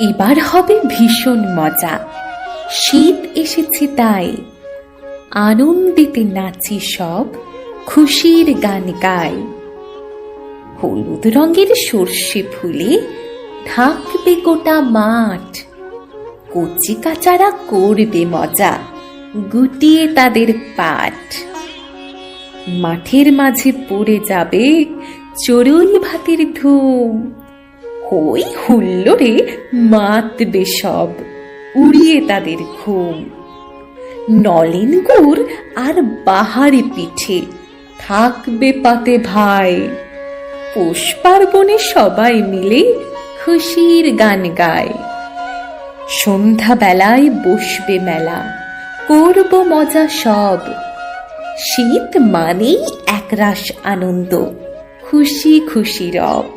এবার হবে ভীষণ মজা, শীত এসেছে তাই আনন্দিতে নাচি সব, খুশির গান গাই। হলুদ রঙের সর্ষে ফুলে থাকবে গোটা মাঠ, কচি কাচারা করবে মজা, গুটিয়ে তাদের পাঠ। মাঠের মাঝে পড়ে যাবে চড়ুই ভাতের ধুম, হই হুল্লোড়ে মাতবে সব, উড়িয়ে তাদের ঘুম। নলেন গুড় আর বাহারি পিঠে থাকবে পাতে ভাই, পৌষ পার্বণে সবাই মিলে খুশির গান গায়। সন্ধ্যা বেলায় বসবে মেলা, করব মজা সব, শীত মানেই একরাশ আনন্দ, খুশি খুশি রব।